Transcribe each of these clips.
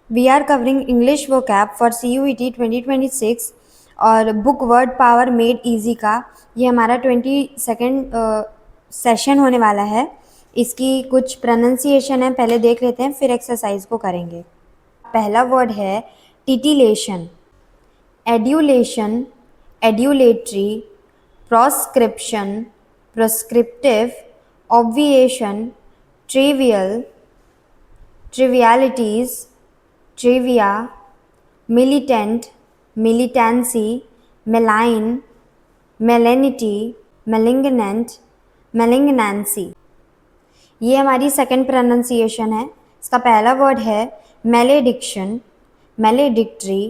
We are covering English vocab for CUET 2026 और book word power made easy का ये हमारा 22nd सेशन होने वाला है। इसकी कुछ प्रोनाउंसिएशन है, पहले देख लेते हैं, फिर एक्सरसाइज को करेंगे। पहला वर्ड है titillation, adulation, adulatory, proscription, proscriptive, obviation, trivial, trivialities, trivia, militant, militancy, malign, malignity, malignant, malignancy। ये हमारी सेकंड प्रोनाउंसिएशन है। इसका पहला वर्ड है मैलेडिक्शन, मैलेडिक्ट्री,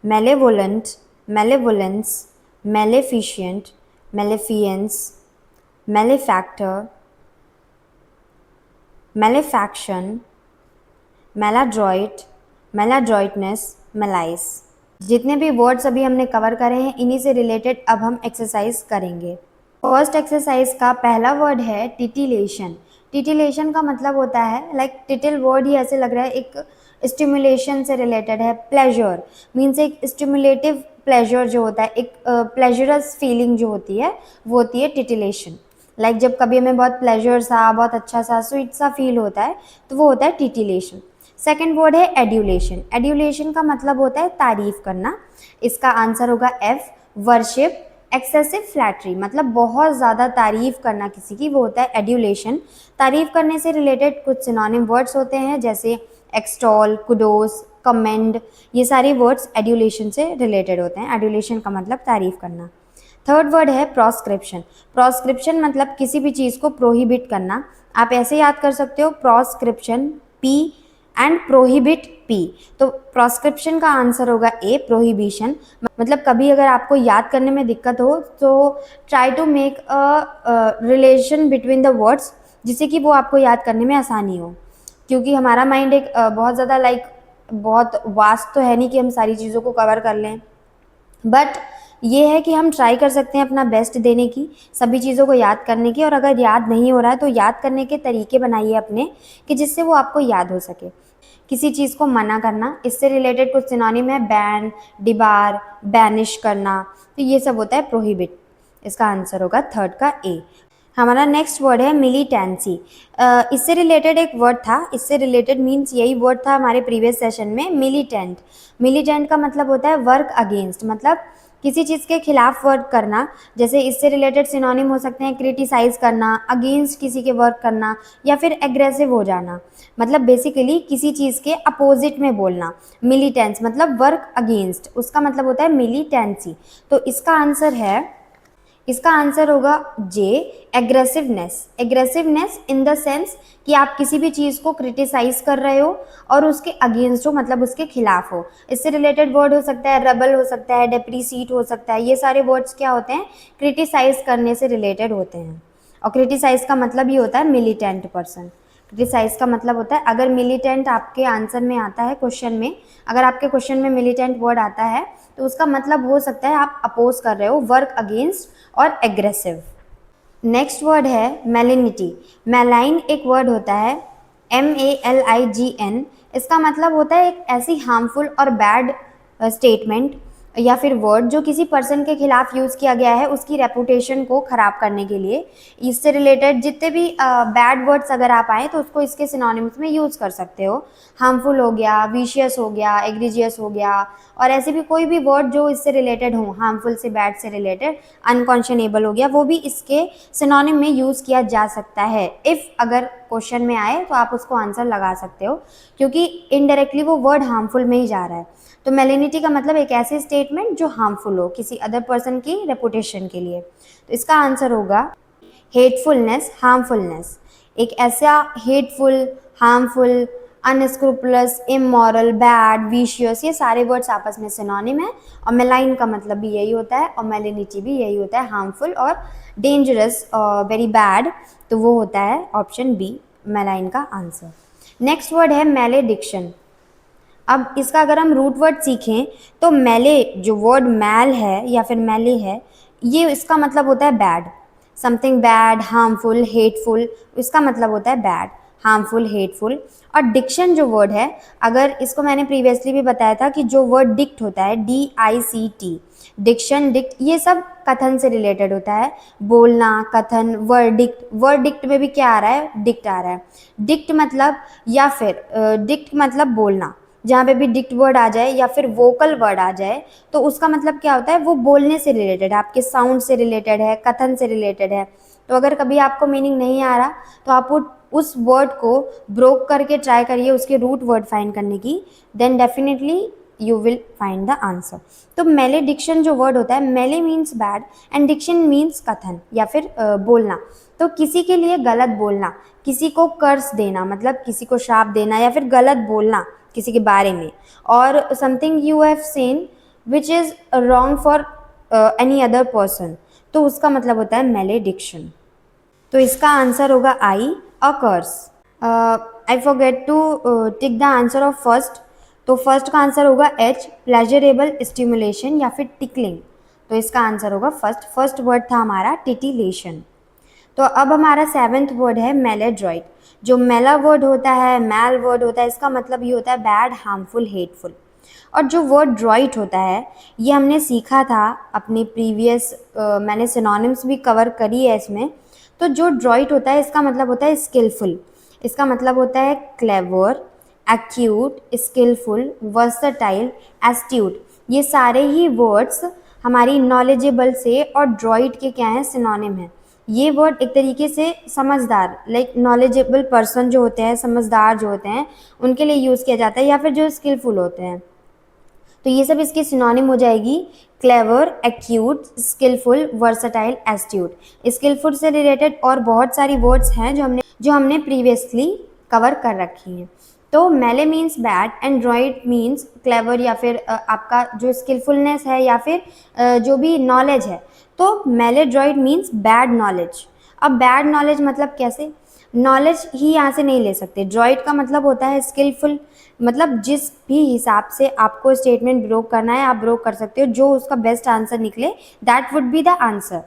मेलेवोलेंट, मेलेवोलेंस, मेलेफिशिएंट, मेलेफियंस, मेलेफैक्टर, मेलेफैक्शन, मेलाड्रॉइट, मेलाड्रॉइटनेस, मेलाइस। जितने भी वर्ड्स अभी हमने कवर करे हैं इन्हीं से रिलेटेड अब हम एक्सरसाइज करेंगे। फर्स्ट एक्सरसाइज का पहला वर्ड है टिटिलेशन। टिटिलेशन का मतलब होता है टिटिल वर्ड ही ऐसे लग रहा है एक स्टिमुलेशन से रिलेटेड है। प्लेजर मीन्स एक स्टिमुलेटिव प्लेजर जो होता है, एक प्लेजरस फीलिंग जो होती है वो होती है टिटिलेशन। जब कभी हमें बहुत प्लेजर सा, बहुत अच्छा सा, स्वीट सा फील होता है तो वो होता है टिटिलेशन। सेकेंड वर्ड है एड्यूलेशन। एड्यूलेशन का मतलब होता है तारीफ करना। इसका आंसर होगा एफ। वर्शिप, एक्सेसिव फ्लैटरी मतलब बहुत ज़्यादा तारीफ करना किसी की, वो होता है एड्यूलेशन। तारीफ करने से रिलेटेड कुछ सिनोनिम वर्ड्स होते हैं जैसे एक्सटॉल, कुडोस, कमेंड। ये सारे वर्ड्स एड्यूलेशन से रिलेटेड होते हैं। एड्यूलेशन का मतलब तारीफ करना। थर्ड वर्ड है प्रोस्क्रिप्शन। प्रोस्क्रिप्शन मतलब किसी भी चीज़ को प्रोहिबिट करना। आप ऐसे याद कर सकते हो, प्रोस्क्रिप्शन पी एंड प्रोहिबिट पी। तो प्रोस्क्रिप्शन का आंसर होगा ए, प्रोहिबिशन। मतलब कभी अगर आपको याद करने में दिक्कत हो तो try to make a relation between the words जिससे कि वो आपको याद करने में आसानी हो, क्योंकि हमारा माइंड एक बहुत ज़्यादा बहुत वास्ट तो है नहीं कि हम सारी चीज़ों को कवर कर लें, बट ये है कि हम ट्राई कर सकते हैं अपना बेस्ट देने की, सभी चीज़ों को याद करने की। और अगर याद नहीं हो रहा है तो याद करने के तरीके बनाइए अपने कि जिससे वो आपको याद हो सके। किसी चीज़ को मना करना, इससे रिलेटेड कुछ सिनोनिम है बैन, डिबार, बैनिश करना, तो ये सब होता है प्रोहिबिट। इसका आंसर होगा थर्ड का ए। हमारा नेक्स्ट वर्ड है मिलिटेंसी। इससे रिलेटेड एक वर्ड था, इससे रिलेटेड मीन्स यही वर्ड था हमारे प्रीवियस सेशन में, मिलिटेंट। मिलिटेंट का मतलब होता है वर्क अगेंस्ट, मतलब किसी चीज़ के खिलाफ वर्क करना। जैसे इससे रिलेटेड सिनोनिम हो सकते हैं क्रिटिसाइज करना, अगेंस्ट किसी के वर्क करना, या फिर एग्रेसिव हो जाना। मतलब बेसिकली किसी चीज़ के अपोजिट में बोलना। मिलिटेंस मतलब वर्क अगेंस्ट, उसका मतलब होता है मिलिटेंसी। तो इसका आंसर होगा J, aggressiveness. Aggressiveness in the sense कि आप किसी भी चीज़ को क्रिटिसाइज कर रहे हो और उसके अगेंस्ट हो, मतलब उसके खिलाफ हो। इससे रिलेटेड वर्ड हो सकता है रेबल, हो सकता है डेप्रीसीट, हो सकता है। ये सारे वर्ड्स क्या होते हैं, क्रिटिसाइज करने से रिलेटेड होते हैं। और क्रिटिसाइज का मतलब ही होता है मिलिटेंट पर्सन। क्रिटिसाइज का मतलब होता है, अगर मिलिटेंट आपके आंसर में आता है क्वेश्चन में, अगर आपके क्वेश्चन में मिलिटेंट वर्ड आता है तो उसका मतलब हो सकता है आप अपोज कर रहे हो, वर्क अगेंस्ट और एग्रेसिव। नेक्स्ट वर्ड है मैलिनिटी। मैलाइन एक वर्ड होता है, MALIGN। इसका मतलब होता है एक ऐसी हार्मफुल और बैड स्टेटमेंट या फिर वर्ड जो किसी पर्सन के खिलाफ यूज़ किया गया है उसकी रेपुटेशन को ख़राब करने के लिए। इससे रिलेटेड जितने भी बैड वर्ड्स अगर आप आए तो उसको इसके सिनोनिम्स में यूज़ कर सकते हो। हार्मफुल हो गया, विशियस हो गया, एग्रीजियस हो गया, और ऐसे भी कोई भी वर्ड जो इससे रिलेटेड हो, हार्मफुल से, बैड से रिलेटेड, अनकॉन्शनेबल हो गया, वो भी इसके सिनोनिम में यूज़ किया जा सकता है। इफ़ अगर क्वेश्चन में आए तो आप उसको आंसर लगा सकते हो, क्योंकि इनडायरेक्टली वो वर्ड हार्मफुल में ही जा रहा है। तो मैलिनिटी का मतलब एक ऐसी स्टेटमेंट जो हार्मफुल हो किसी अदर पर्सन की रेपुटेशन के लिए। तो इसका आंसर होगा हेटफुलनेस, हार्मफुलनेस। एक ऐसा hateful, harmful, अनस्क्रूपुलस, immoral, bad, vicious, ये सारे वर्ड्स आपस में सिनोनिम है। और मेलाइन का मतलब भी यही होता है और मैलिनिटी भी यही होता है, हार्मफुल और डेंजरस, वेरी बैड। तो वो होता है ऑप्शन बी, मेलाइन का आंसर। नेक्स्ट वर्ड है मैलेडिक्शन। अब इसका अगर हम रूट वर्ड सीखें तो मैले, जो वर्ड मैल है या फिर मैले है, ये इसका मतलब होता है bad, something bad, harmful, hateful, इसका मतलब होता है बैड। Harmful, hateful. और डिक्शन जो वर्ड है, अगर इसको मैंने प्रीवियसली भी बताया था कि जो वर्ड डिक्ट होता है, DICT, डिक्शन, डिक्ट, ये सब कथन से रिलेटेड होता है। बोलना, कथन, वर्डिक्ट। वर्डिक्ट में भी क्या आ रहा है? डिक्ट आ रहा है। डिक्ट मतलब, या फिर डिक्ट मतलब बोलना। जहाँ पे भी डिक्ट वर्ड आ जाए या फिर वोकल वर्ड आ जाए तो उसका मतलब क्या होता है? वो बोलने से रिलेटेड है, आपके साउंड से रिलेटेड है, कथन से रिलेटेड है। तो अगर कभी आपको मीनिंग नहीं आ रहा तो आप उस वर्ड को ब्रोक करके ट्राई करिए उसके रूट वर्ड फाइंड करने की, then definitely you will find the answer. तो मेलेडिक्शन जो वर्ड होता है, male means bad and diction means कथन या फिर बोलना। तो किसी के लिए गलत बोलना, किसी को कर्स देना मतलब किसी को श्राप देना या फिर गलत बोलना किसी के बारे में, और something you have seen which is wrong for any other person, तो उसका मतलब होता है मेलेडिक्शन। तो इसका आंसर होगा I, a curse. I forget to tick the answer of first. तो फर्स्ट का आंसर होगा एच, प्लेजरेबल स्टिमुलेशन या फिर टिकलिंग। तो इसका आंसर होगा फर्स्ट। फर्स्ट वर्ड था हमारा टिटिलेशन। तो अब हमारा सेवेंथ वर्ड है मेलेड्रॉइट। जो मेला वर्ड होता है, मैल वर्ड होता है, इसका मतलब ये होता है बैड, हार्मफुल, हेटफुल। और जो वर्ड ड्रॉइट होता है, ये हमने सीखा था अपनी प्रीवियस, मैंने सिनोनिम्स भी कवर करी है इसमें। तो जो ड्रॉइट होता है इसका मतलब होता है स्किलफुल। इसका मतलब होता है clever, acute, skilful, versatile, astute. ये सारे ही वर्ड्स हमारी नॉलेजेबल से और ड्रॉइट के क्या हैं? सिनोनिम है। ये वर्ड एक तरीके से समझदार, लाइक नॉलेजेबल पर्सन जो होते हैं, समझदार जो होते हैं, उनके लिए यूज़ किया जाता है, या फिर जो स्किलफुल होते हैं। तो ये सब इसकी सिनोनिम हो जाएगी clever, acute, skilful, versatile, astute. Skilful से रिलेटेड और बहुत सारी वर्ड्स हैं जो हमने प्रीवियसली कवर कर रखी हैं। तो male means bad and droit means clever, या फिर आपका जो स्किलफुलनेस है या फिर जो भी नॉलेज है। तो मेले ड्रॉइट मीन्स बैड नॉलेज। अब बैड नॉलेज मतलब कैसे? नॉलेज ही यहाँ से नहीं ले सकते। ड्रॉइट का मतलब होता है स्किलफुल, मतलब जिस भी हिसाब से आपको स्टेटमेंट ब्रोक करना है आप ब्रोक कर सकते हो, जो उसका बेस्ट आंसर निकले that would be the answer.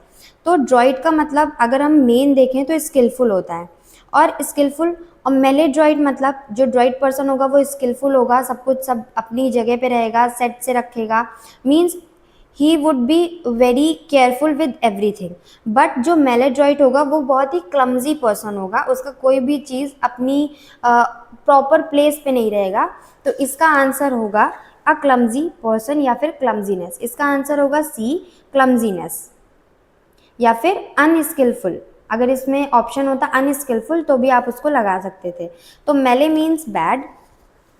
तो ड्रॉइट का मतलब अगर हम मेन देखें तो स्किलफुल होता है, और स्किलफुल। और मेलेड्रॉइट मतलब जो ड्रॉइट पर्सन होगा वो स्किलफुल होगा, सब कुछ सब अपनी जगह पे रहेगा, सेट से रखेगा, means he would be very careful with everything. But जो मेलेड्रॉइट होगा वो बहुत ही क्लमजी पर्सन होगा, उसका कोई भी चीज़ अपनी प्रॉपर प्लेस पे नहीं रहेगा। तो इसका आंसर होगा अ क्लमजी पर्सन या फिर क्लमजीनेस। इसका आंसर होगा सी, क्लमजीनेस या फिर अनस्किलफुल। अगर इसमें ऑप्शन होता अनस्किलफुल तो भी आप उसको लगा सकते थे। तो male means bad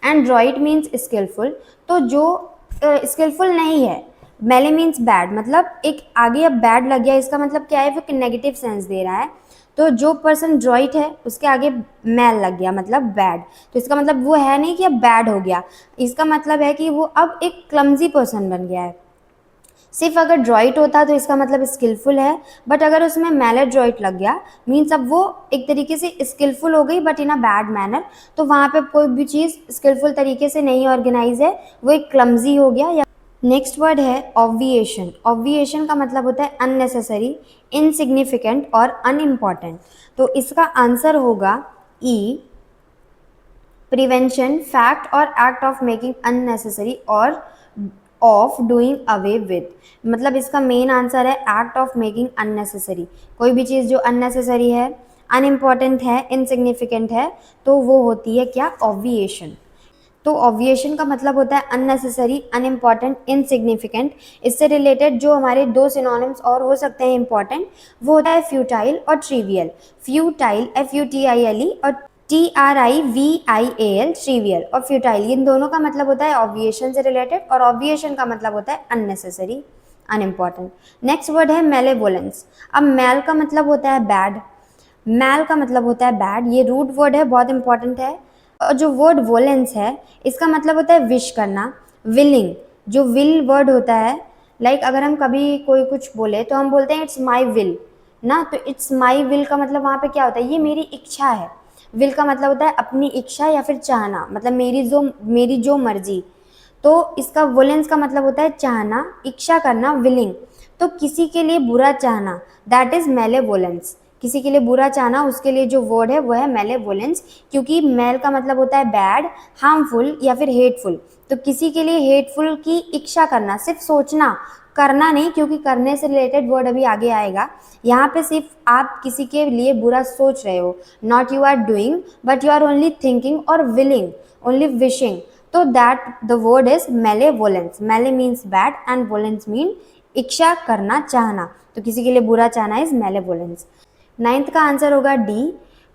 and droit means skilful. तो जो स्किलफुल नहीं है, मेले मीन्स बैड, मतलब एक आगे अब बैड लग गया, इसका मतलब क्या है? वो नेगेटिव सेंस दे रहा है। तो जो पर्सन ड्रॉइट है उसके आगे मैल लग गया मतलब बैड, तो इसका मतलब वो है नहीं कि अब बैड हो गया, इसका मतलब है कि वो अब एक क्लमजी पर्सन बन गया है। सिर्फ अगर ड्रॉइट होता तो इसका मतलब स्किलफुल है, बट अगर उसमें मैलेड्रॉइट लग गया मीन्स अब वो एक तरीके से स्किलफुल हो गई but in a bad manner. तो वहाँ पे कोई भी चीज़ स्किलफुल तरीके से नहीं ऑर्गेनाइज है, वो एक क्लमजी हो गया। या नेक्स्ट वर्ड है ऑब्विएशन। ऑब्विएशन का मतलब होता है अननेसेसरी, इनसिग्निफिकेंट और अनइम्पॉर्टेंट। तो इसका आंसर होगा ई, प्रिवेंशन, फैक्ट और एक्ट ऑफ मेकिंग अननेसेसरी और ऑफ डूइंग अवे विद। मतलब इसका मेन आंसर है एक्ट ऑफ मेकिंग अननेसेसरी। कोई भी चीज़ जो अननेसेसरी है, अनइम्पॉर्टेंट है, इनसिग्निफिकेंट है, तो वो होती है क्या? ऑब्विएशन। तो ऑब्विएशन का मतलब होता है अननेसेसरी, अनइम्पॉर्टेंट, इनसिग्निफिकेंट। इससे रिलेटेड जो हमारे दो सिनोनिम्स और हो सकते हैं इंपॉर्टेंट, वो होता है फ्यूटाइल और ट्रिवियल। फ्यूटाइल FUTILE और TRIVIAL ट्रिवियल और फ्यूटाइल, इन दोनों का मतलब होता है ऑब्विएशन से रिलेटेड, और ऑब्विएशन का मतलब होता है अननेसेसरी, अनइम्पॉर्टेंट। नेक्स्ट वर्ड है मेलेवोलेंस। अब मेल का मतलब होता है बैड, मैल का मतलब होता है बैड, ये रूट वर्ड है, बहुत इंपॉर्टेंट है। और जो वर्ड वोलेंस है इसका मतलब होता है विश करना, विलिंग। जो विल वर्ड होता है, लाइक अगर हम कभी कोई कुछ बोले तो हम बोलते हैं इट्स माई विल ना, तो इट्स माई विल का मतलब वहाँ पे क्या होता है? ये मेरी इच्छा है। विल का मतलब होता है अपनी इच्छा या फिर चाहना, मतलब मेरी जो मर्जी। तो इसका वोलेंस का मतलब होता है चाहना, इच्छा करना, विलिंग। तो किसी के लिए बुरा चाहना, दैट इज मेलेवोलेंस। किसी के लिए बुरा चाहना, उसके लिए जो वर्ड है वो है मेलेवोलेंस, क्योंकि मेल का मतलब होता है बैड, हार्मफुल या फिर हेटफुल। तो किसी के लिए हेटफुल की इच्छा करना, सिर्फ सोचना, करना नहीं, क्योंकि करने से रिलेटेड वर्ड अभी आगे आएगा। यहाँ पे सिर्फ आप किसी के लिए बुरा सोच रहे हो, not you are doing but you are only thinking और विलिंग, ओनली विशिंग, तो that the word is malevolence. Male means bad and volence mean इच्छा करना, चाहना। तो किसी के लिए बुरा चाहना इज मेलेवोलेंस। 9th का आंसर होगा D,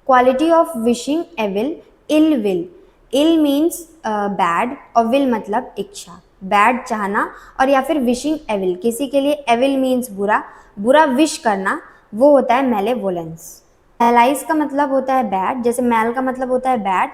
quality of wishing evil, ill will. Ill means bad और विल मतलब इच्छा, बैड चाहना और या फिर विशिंग एविल, किसी के लिए एविल मीन्स बुरा, बुरा विश करना, वो होता है मेलेवोलेंस। मेलाइज का मतलब होता है बैड, जैसे मैल का मतलब होता है बैड।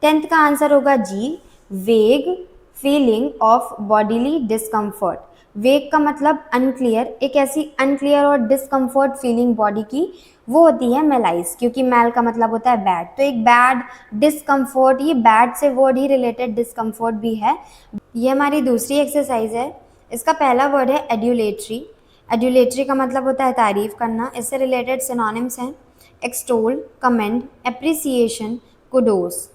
10th का आंसर होगा जी, वेग फीलिंग ऑफ बॉडीली डिस्कम्फर्ट। वेग का मतलब अनक्लियर, एक ऐसी अनक्लियर और डिस्कम्फर्ट फीलिंग बॉडी की, वो होती है मेलाइज, क्योंकि मैल का मतलब होता है बैड। तो एक बैड, डिस्कम्फर्ट, ये बैड से वर्ड ही रिलेटेड डिस्कम्फर्ट भी है। ये हमारी दूसरी एक्सरसाइज है। इसका पहला वर्ड है एड्यूलेटरी। एड्यूलेटरी का मतलब होता है तारीफ करना। इससे रिलेटेड सिनोनिम्स हैं एक्सटोल, कमेंड, एप्रिसिएशन, कुडोस।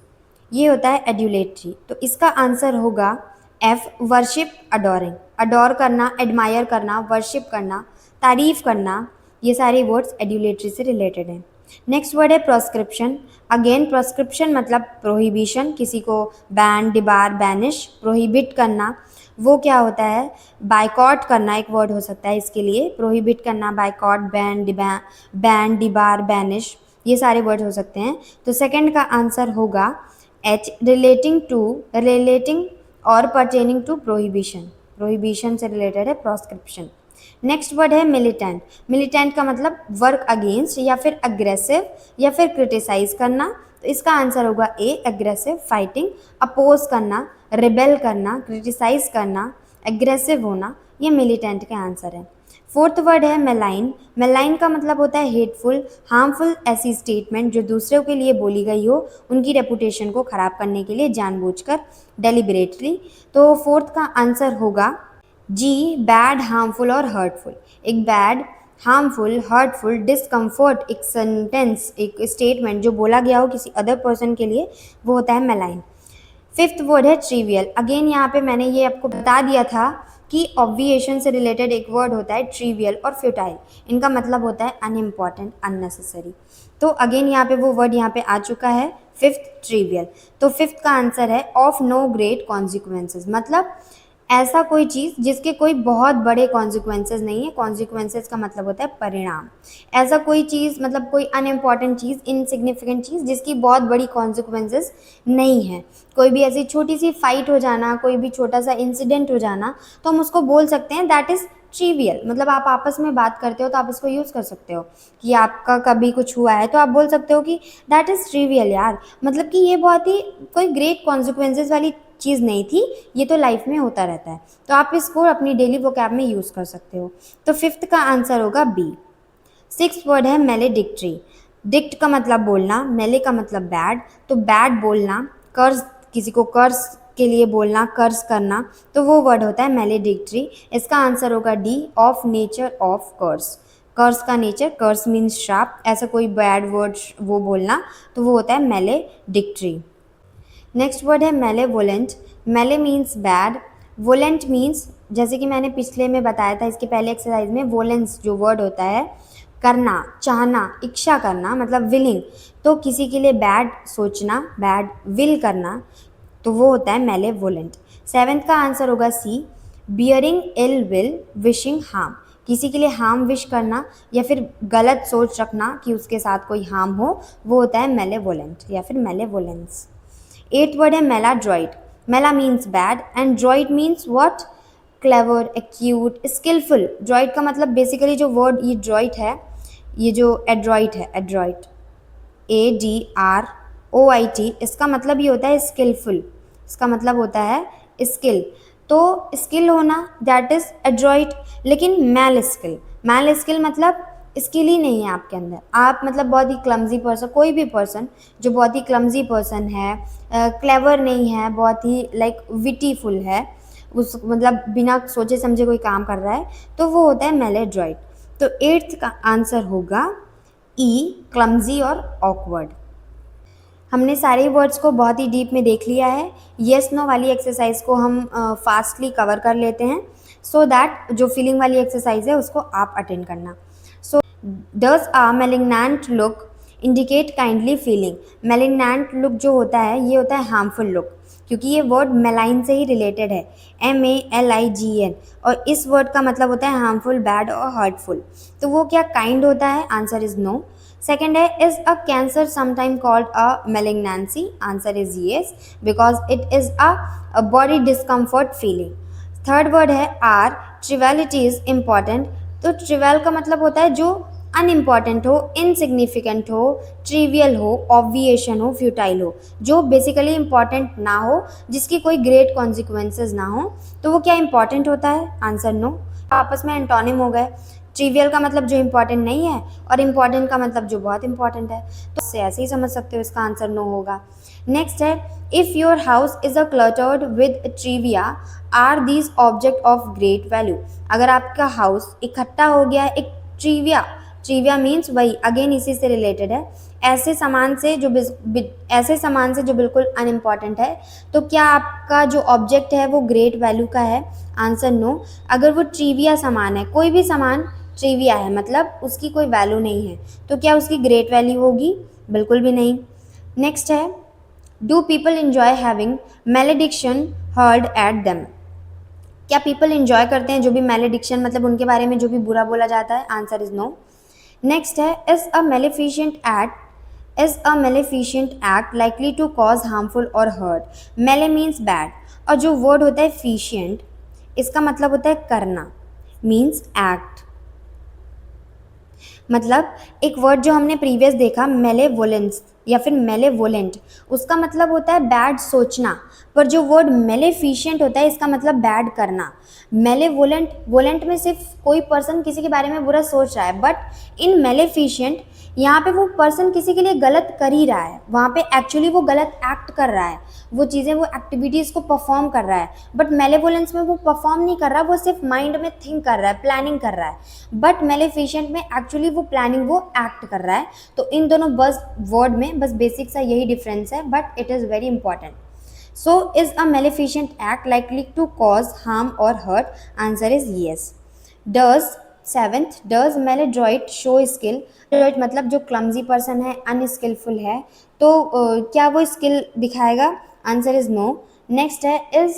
ये होता है एड्यूलेटरी। तो इसका आंसर होगा एफ, वर्शिप, अडोरिंग। अडोर करना, एडमायर करना, वर्शिप करना, तारीफ करना, ये सारे वर्ड्स एड्यूलेटरी से रिलेटेड हैं। नेक्स्ट वर्ड है प्रोस्क्रिप्शन। अगेन प्रोस्क्रिप्शन मतलब प्रोहिबिशन, किसी को बैन, डिबार, बैनिश, प्रोहिबिट करना। वो क्या होता है, बाइकॉट करना एक वर्ड हो सकता है इसके लिए, प्रोहिबिट करना, बाइकॉट, बैन, डिबार, बैनिश, ये सारे वर्ड हो सकते हैं। तो सेकंड का आंसर होगा एच, रिलेटिंग टू, रिलेटिंग और पर्टेनिंग टू प्रोहिबिशन। प्रोहिबिशन से रिलेटेड है प्रोस्क्रिप्शन। नेक्स्ट वर्ड है मिलिटेंट। मिलिटेंट का मतलब वर्क अगेंस्ट या फिर अग्रेसिव या फिर क्रिटिसाइज करना। तो इसका आंसर होगा ए, एग्रेसिव, फाइटिंग, अपोज करना, रिबेल करना, क्रिटिसाइज करना, एग्रेसिव होना, ये मिलिटेंट के आंसर है। फोर्थ वर्ड है मेलाइन। मेलाइन का मतलब होता है हेटफुल, हार्मफुल, ऐसी स्टेटमेंट जो दूसरों के लिए बोली गई हो, उनकी रेपुटेशन को खराब करने के लिए जानबूझकर, डेलिबरेटली। तो फोर्थ का आंसर होगा जी, बैड, हार्मफुल और हर्टफुल। एक बैड, हार्मफुल, हर्टफुल, डिस्कम्फर्ट, एक सेंटेंस, एक स्टेटमेंट जो बोला गया हो किसी अदर पर्सन के लिए, वो होता है मेलाइन। फिफ्थ वर्ड है ट्रिवियल। अगेन यहाँ पे मैंने ये आपको बता दिया था कि ऑब्विएशन से रिलेटेड एक वर्ड होता है ट्रिवियल और फ्यूटाइल। इनका मतलब होता है अनइम्पॉर्टेंट, अननेसेसरी। तो अगेन यहाँ पे वो वर्ड यहाँ पे आ चुका है, फिफ्थ, ट्रिवियल। तो फिफ्थ का आंसर है ऑफ नो ग्रेट कॉन्सिक्वेंसेज, मतलब ऐसा कोई चीज़ जिसके कोई बहुत बड़े कॉन्सिक्वेंसेज नहीं है। कॉन्सिक्वेंसेज का मतलब होता है परिणाम। ऐसा कोई चीज़ मतलब कोई अनइम्पॉर्टेंट चीज़, इनसिग्निफिकेंट चीज़ जिसकी बहुत बड़ी कॉन्सिक्वेंसेज नहीं है। कोई भी ऐसी छोटी सी फाइट हो जाना, कोई भी छोटा सा इंसिडेंट हो जाना, तो हम उसको बोल सकते हैं दैट इज़ ट्रिवियल। मतलब आप आपस में बात करते हो तो आप इसको यूज़ कर सकते हो कि आपका कभी कुछ हुआ है तो आप बोल सकते हो कि दैट इज़ ट्रिवियल यार, मतलब कि ये बहुत ही कोई ग्रेट कॉन्सिक्वेंसेज वाली चीज़ नहीं थी, ये तो लाइफ में होता रहता है। तो आप इसको अपनी डेली वोकैब में यूज़ कर सकते हो। तो फिफ्थ का आंसर होगा बी। सिक्स्थ वर्ड है मेलेडिक्ट्री। डिक्ट का मतलब बोलना, मेले का मतलब बैड। तो बैड बोलना, कर्ज, किसी को कर्ज के लिए बोलना, कर्ज करना, तो वो वर्ड होता है मेलेडिक्ट्री। इसका आंसर होगा डी, ऑफ नेचर ऑफ कर्ज। कर्ज का नेचर, कर्ज मीन्स श्राप, ऐसा कोई बैड वर्ड वो बोलना, तो वो होता है मेलेडिक्ट्री। नेक्स्ट वर्ड है मेलेवोलेंट। मेले मीन्स बैड, वोलेंट मीन्स, जैसे कि मैंने पिछले में बताया था इसके पहले एक्सरसाइज में, वोलेंस जो वर्ड होता है करना, चाहना, इच्छा करना, मतलब विलिंग। तो किसी के लिए बैड सोचना, बैड विल करना, तो वो होता है मेलेवोलेंट। सेवेंथ का आंसर होगा C, bearing ill will, wishing harm. किसी के लिए हार्म विश करना या फिर गलत सोच रखना कि उसके साथ कोई हार्म हो, वो होता है मेलेवोलेंट या फिर मेलेवोलेंस। एट वर्ड है maladroit. Mal means bad and droit means what, clever, acute, skillful. Droit का मतलब बेसिकली जो वर्ड ये ड्रॉइट है, ये जो एड्रॉइट है, एड्रॉइट, ADROIT, इसका मतलब ये होता है स्किलफुल। इसका मतलब होता है स्किल। तो स्किल होना दैट इज एड्रॉइट। लेकिन मैल स्किल, मैल स्किल मतलब स्किल ही नहीं है आपके अंदर, आप मतलब बहुत ही क्लमजी पर्सन, कोई भी पर्सन जो बहुत ही क्लमजी पर्सन है, क्लेवर नहीं है, बहुत ही लाइक विटीफुल है, उस मतलब बिना सोचे समझे कोई काम कर रहा है, तो वो होता है मेलेड्रॉइट। तो एट्थ का आंसर होगा ई क्लमजी और ऑकवर्ड। हमने सारे वर्ड्स को बहुत ही डीप में देख लिया है। येस नो वाली एक्सरसाइज को हम फास्टली कवर कर लेते हैं, सो दैट जो फीलिंग वाली एक्सरसाइज है उसको आप अटेंड करना। So does a malignant look indicate kindly feeling. Malignant look जो होता है ये होता है हार्मफुल लुक, क्योंकि ये वर्ड मेलाइन से ही रिलेटेड है, MALIGN, और इस वर्ड का मतलब होता है हार्मफुल, बैड और हर्टफुल। तो वो क्या काइंड होता है? Answer is no. सेकेंड है, is a cancer sometime called a malignancy? Answer is yes, because it is a body discomfort feeling. Third word है आर ट्रिवलिटी इज इम्पॉर्टेंट। तो trivial का मतलब होता है जो अनइम्पॉर्टेंट हो, इनसिग्निफिकेंट हो, ट्रिवियल हो, ऑब्विएशन हो, फ्यूटाइल हो, जो बेसिकली इंपॉर्टेंट ना हो, जिसकी कोई ग्रेट कॉन्सिक्वेंसेज ना हो, तो वो क्या इंपॉर्टेंट होता है? Answer no. आपस में एंटोनिम हो गए। ट्रिवियल का मतलब जो इंपॉर्टेंट नहीं है और इम्पॉर्टेंट का मतलब जो बहुत इंपॉर्टेंट है, तो इससे ऐसे ही समझ सकते हो इसका आंसर नो होगा। नेक्स्ट है, if your house is a cluttered with trivia are these object of great value. अगर आपका हाउस इकट्ठा हो गया है एक ट्रिविया, ट्रिविया मीन्स वही अगेन इसी से रिलेटेड है, ऐसे सामान से जो बिल्कुल अनइम्पॉर्टेंट है, तो क्या आपका जो ऑब्जेक्ट है वो ग्रेट वैल्यू का है? Answer no. अगर वो ट्रिविया सामान है, कोई भी सामान ट्रिविया है मतलब उसकी कोई वैल्यू नहीं है, तो क्या उसकी ग्रेट वैल्यू होगी? बिल्कुल भी नहीं। नेक्स्ट है, do people enjoy having malediction heard at them. क्या पीपल एंजॉय करते हैं जो भी मैलेडिक्शन मतलब उनके बारे में जो भी बुरा बोला जाता है? Answer is no. नेक्स्ट है, is a maleficent act likely to cause harmful और हर्ट। मेले मीन्स बैड, और जो वर्ड होता है फिशियंट, इसका मतलब होता है करना, मीन्स एक्ट। मतलब एक वर्ड जो हमने प्रीवियस देखा मेलेवोलेंस या फिर मेलेवोलेंट, उसका मतलब होता है बैड सोचना, पर जो वर्ड मेलेफिशिएंट होता है इसका मतलब बैड करना। मेलेवोलेंट, वोलेंट में सिर्फ कोई पर्सन किसी के बारे में बुरा सोच रहा है, बट इन मेलेफिशिएंट यहाँ पे वो पर्सन किसी के लिए गलत कर ही रहा है, वहाँ पे एक्चुअली वो गलत एक्ट कर रहा है, वो चीज़ें वो एक्टिविटीज़ को परफॉर्म कर रहा है, बट मेलेवोलेंस में वो परफॉर्म नहीं कर रहा, वो सिर्फ माइंड में थिंक कर रहा है, प्लानिंग कर रहा है, बट मेलेफिशिएंट में एक्चुअली वो प्लानिंग, वो एक्ट कर रहा है। तो इन दोनों बस वर्ड में बस बेसिक सा यही डिफरेंस है, but it is very important. So is a maleficent act likely to cause harm or hurt? Answer is yes. Does seventh, does maladroit show skill? Maladroit मतलब जो क्लमजी पर्सन है, unskilful है, तो क्या वो स्किल दिखाएगा? Answer is no. Next है, is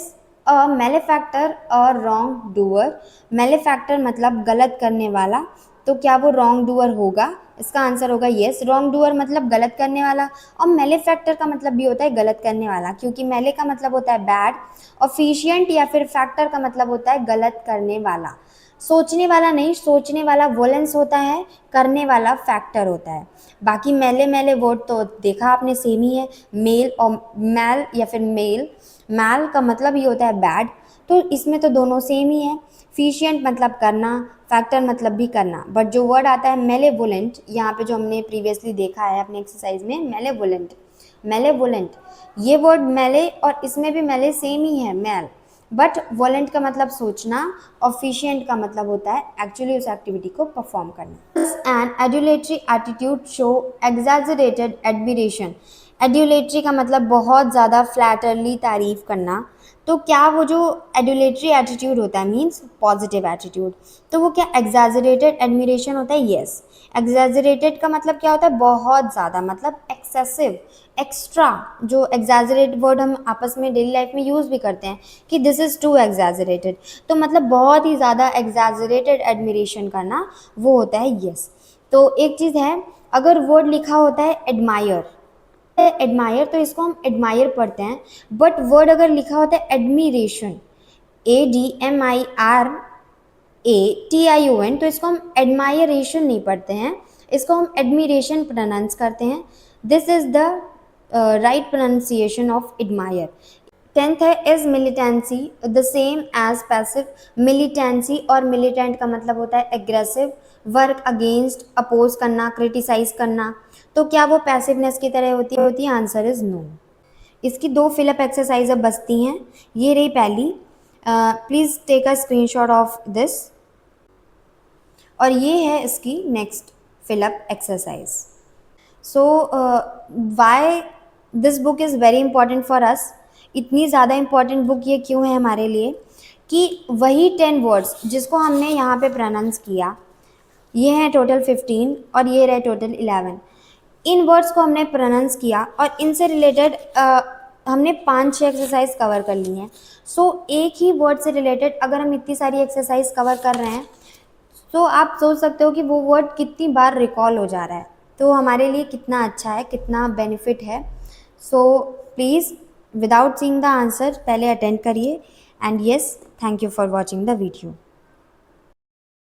a malefactor a wrong doer? Malefactor मतलब गलत करने वाला, तो क्या वो रॉन्ग डूअर होगा? इसका आंसर होगा येस। रॉन्ग डूअर मतलब गलत करने वाला, और मेलेफैक्टर का मतलब भी होता है गलत करने वाला, क्योंकि मेले का मतलब होता है बैड, और फिशियंट या फिर फैक्टर का मतलब होता है गलत करने वाला। सोचने वाला नहीं, सोचने वाला वोलेंस होता है, करने वाला फैक्टर होता है। बाकी मेले मेले वर्ड तो देखा आपने सेम ही है, मेल और मैल या फिर मेल, मैल का मतलब ही होता है बैड, तो इसमें तो दोनों सेम ही है। फिशियंट मतलब करना, फैक्टर मतलब भी करना, बट जो वर्ड आता है मेलेवोलेंट, यहाँ पे जो हमने प्रीवियसली देखा है अपने एक्सरसाइज में, मेलेवोलेंट, मेलेवोलेंट, ये वर्ड मेले और इसमें भी मेले सेम ही है, मेल, बट वोलेंट का मतलब सोचना और फिशियंट का मतलब होता है एक्चुअली उस एक्टिविटी को परफॉर्म करना। An adulatory attitude show exaggerated admiration. Adulatory का मतलब बहुत ज़्यादा फ्लैटरली तारीफ करना, तो क्या वो जो एड्यूलेटरी एटीट्यूड होता है मीन्स पॉजिटिव एटीट्यूड, तो वो क्या एग्जैजरेटेड एडमिरेशन होता है? यस। एग्जैजरेटेड का मतलब क्या होता है? बहुत ज़्यादा, मतलब एक्सेसिव, एक्स्ट्रा। जो एग्जैजरेट वर्ड हम आपस में डेली लाइफ में यूज़ भी करते हैं कि दिस इज़ टू एग्जैजरेटेड, तो मतलब बहुत ही ज़्यादा एग्जैजरेटेड एडमिरेशन करना, वो होता है यस। तो एक चीज़ है, अगर वर्ड लिखा होता है एडमायर, एडमायर तो इसको हम एडमायर पढ़ते हैं, बट वर्ड अगर लिखा होता है एडमिरेशन, ADMIRATION, तो इसको हम एडमायरेशन नहीं पढ़ते हैं, इसको हम एडमिरेशन प्रोनाउंस करते हैं। This is the right pronunciation of admire. Tenth है, is militancy the same as passive? Militancy और मिलिटेंट का मतलब होता है एग्रेसिव, वर्क अगेंस्ट, अपोज करना, क्रिटिसाइज करना, तो क्या वो पैसिवनेस की तरह होती है? Answer is no. इसकी दो फिलअप एक्सरसाइज अब बचती हैं, ये रही पहली, please take a screenshot of this, और ये है इसकी next fill up exercise. So why this book is very important for us? इतनी ज़्यादा इम्पॉर्टेंट बुक ये क्यों है हमारे लिए कि वही 10 वर्ड्स जिसको हमने यहाँ पे प्रोनाउंस किया, ये हैं टोटल 15 और ये रहे टोटल 11, इन वर्ड्स को हमने प्रोनाउंस किया और इनसे रिलेटेड हमने 5-6 एक्सरसाइज कवर कर ली हैं. सो एक ही वर्ड से रिलेटेड अगर हम इतनी सारी एक्सरसाइज कवर कर रहे हैं तो आप सोच सकते हो कि वो वर्ड कितनी बार रिकॉल हो जा रहा है, तो हमारे लिए कितना अच्छा है, कितना बेनिफिट है. So please without seeing the answer पहले अटेंड करिए. And yes, thank you for watching the video.